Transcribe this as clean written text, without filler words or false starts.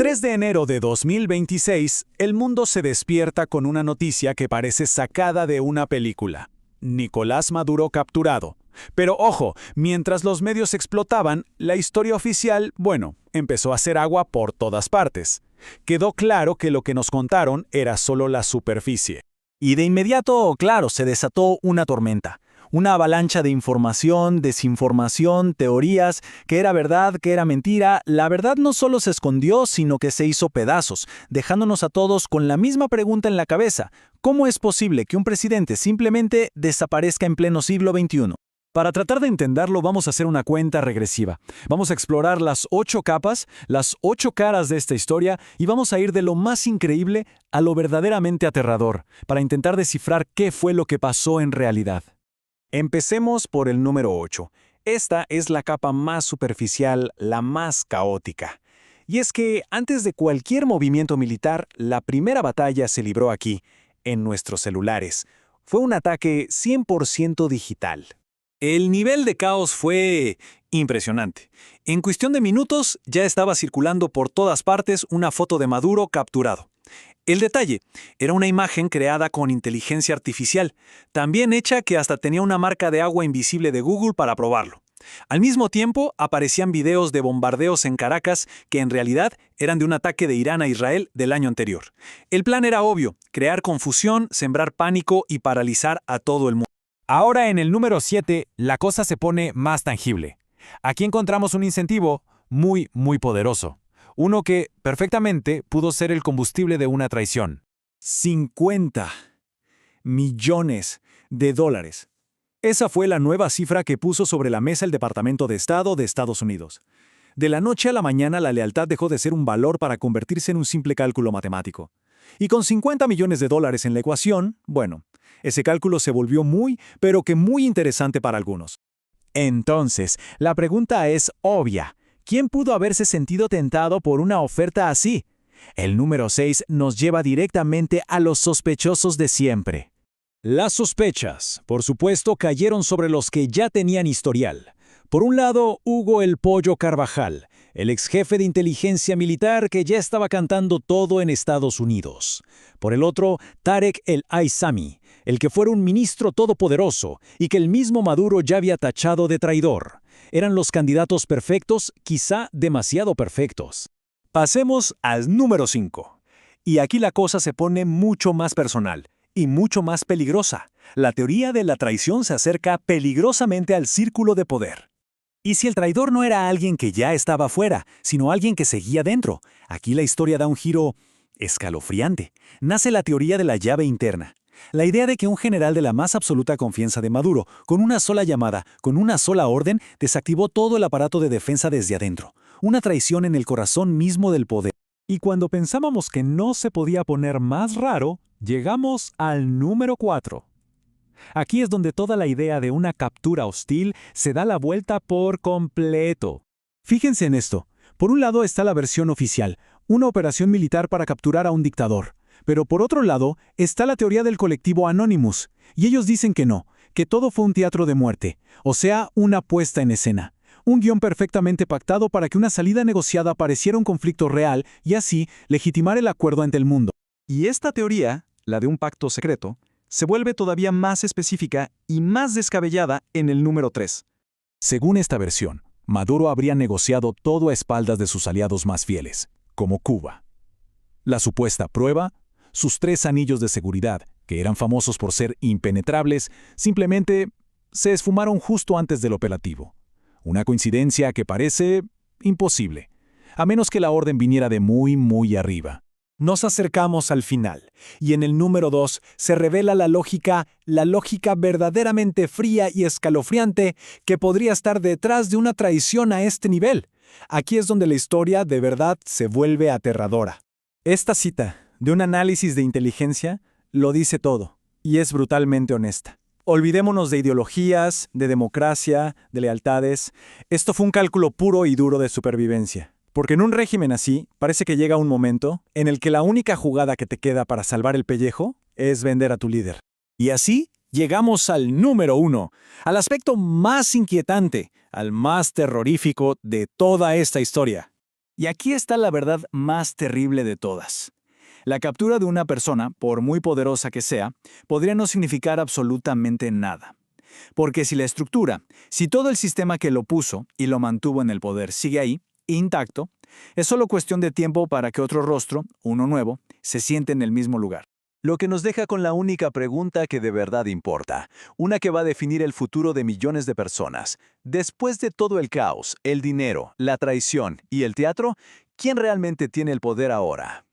3 de enero de 2026, el mundo se despierta con una noticia que parece sacada de una película. Nicolás Maduro capturado. Pero ojo, mientras los medios explotaban, la historia oficial, empezó a hacer agua por todas partes. Quedó claro que lo que nos contaron era solo la superficie. Y de inmediato, claro, se desató una tormenta. Una avalancha de información, desinformación, teorías, que era verdad, que era mentira. La verdad no solo se escondió, sino que se hizo pedazos, dejándonos a todos con la misma pregunta en la cabeza. ¿Cómo es posible que un presidente simplemente desaparezca en pleno siglo XXI? Para tratar de entenderlo, vamos a hacer una cuenta regresiva. Vamos a explorar las 8 capas, las 8 caras de esta historia y vamos a ir de lo más increíble a lo verdaderamente aterrador, para intentar descifrar qué fue lo que pasó en realidad. Empecemos por el número 8. Esta es la capa más superficial, la más caótica. Y es que antes de cualquier movimiento militar, la primera batalla se libró aquí, en nuestros celulares. Fue un ataque 100% digital. El nivel de caos fue impresionante. En cuestión de minutos ya estaba circulando por todas partes una foto de Maduro capturado. El detalle era una imagen creada con inteligencia artificial, tan bien hecha que hasta tenía una marca de agua invisible de Google para probarlo. Al mismo tiempo, aparecían videos de bombardeos en Caracas que en realidad eran de un ataque de Irán a Israel del año anterior. El plan era obvio: crear confusión, sembrar pánico y paralizar a todo el mundo. Ahora en el número 7, la cosa se pone más tangible. Aquí encontramos un incentivo muy poderoso. Uno que perfectamente pudo ser el combustible de una traición. 50 millones de dólares. Esa fue la nueva cifra que puso sobre la mesa el Departamento de Estado de Estados Unidos. De la noche a la mañana, la lealtad dejó de ser un valor para convertirse en un simple cálculo matemático. Y con 50 millones de dólares en la ecuación, ese cálculo se volvió muy interesante para algunos. Entonces, la pregunta es obvia. ¿Quién pudo haberse sentido tentado por una oferta así? El número 6 nos lleva directamente a los sospechosos de siempre. Las sospechas, por supuesto, cayeron sobre los que ya tenían historial. Por un lado, Hugo "El Pollo" Carvajal, el ex jefe de inteligencia militar que ya estaba cantando todo en Estados Unidos. Por el otro, Tarek El Aissami, el que fuera un ministro todopoderoso y que el mismo Maduro ya había tachado de traidor. Eran los candidatos perfectos, quizá demasiado perfectos. Pasemos al número 5. Y aquí la cosa se pone mucho más personal y mucho más peligrosa. La teoría de la traición se acerca peligrosamente al círculo de poder. ¿Y si el traidor no era alguien que ya estaba fuera, sino alguien que seguía dentro? Aquí la historia da un giro escalofriante. Nace la teoría de la llave interna. La idea de que un general de la más absoluta confianza de Maduro, con una sola llamada, con una sola orden, desactivó todo el aparato de defensa desde adentro. Una traición en el corazón mismo del poder. Y cuando pensábamos que no se podía poner más raro, llegamos al número 4. Aquí es donde toda la idea de una captura hostil se da la vuelta por completo. Fíjense en esto. Por un lado está la versión oficial, una operación militar para capturar a un dictador. Pero por otro lado está la teoría del colectivo Anonymous, y ellos dicen que no, que todo fue un teatro de muerte, o sea, una puesta en escena. Un guión perfectamente pactado para que una salida negociada pareciera un conflicto real y así legitimar el acuerdo ante el mundo. Y esta teoría, la de un pacto secreto, se vuelve todavía más específica y más descabellada en el número 3. Según esta versión, Maduro habría negociado todo a espaldas de sus aliados más fieles, como Cuba. La supuesta prueba: sus 3 anillos de seguridad, que eran famosos por ser impenetrables, simplemente se esfumaron justo antes del operativo. Una coincidencia que parece imposible, a menos que la orden viniera de muy arriba. Nos acercamos al final, y en el número 2 se revela la lógica verdaderamente fría y escalofriante que podría estar detrás de una traición a este nivel. Aquí es donde la historia de verdad se vuelve aterradora. Esta cita de un análisis de inteligencia lo dice todo, y es brutalmente honesta. Olvidémonos de ideologías, de democracia, de lealtades. Esto fue un cálculo puro y duro de supervivencia. Porque en un régimen así, parece que llega un momento en el que la única jugada que te queda para salvar el pellejo es vender a tu líder. Y así llegamos al número 1, al aspecto más inquietante, al más terrorífico de toda esta historia. Y aquí está la verdad más terrible de todas. La captura de una persona, por muy poderosa que sea, podría no significar absolutamente nada. Porque si la estructura, si todo el sistema que lo puso y lo mantuvo en el poder sigue ahí, intacto, es solo cuestión de tiempo para que otro rostro, uno nuevo, se siente en el mismo lugar. Lo que nos deja con la única pregunta que de verdad importa, una que va a definir el futuro de millones de personas. Después de todo el caos, el dinero, la traición y el teatro, ¿quién realmente tiene el poder ahora?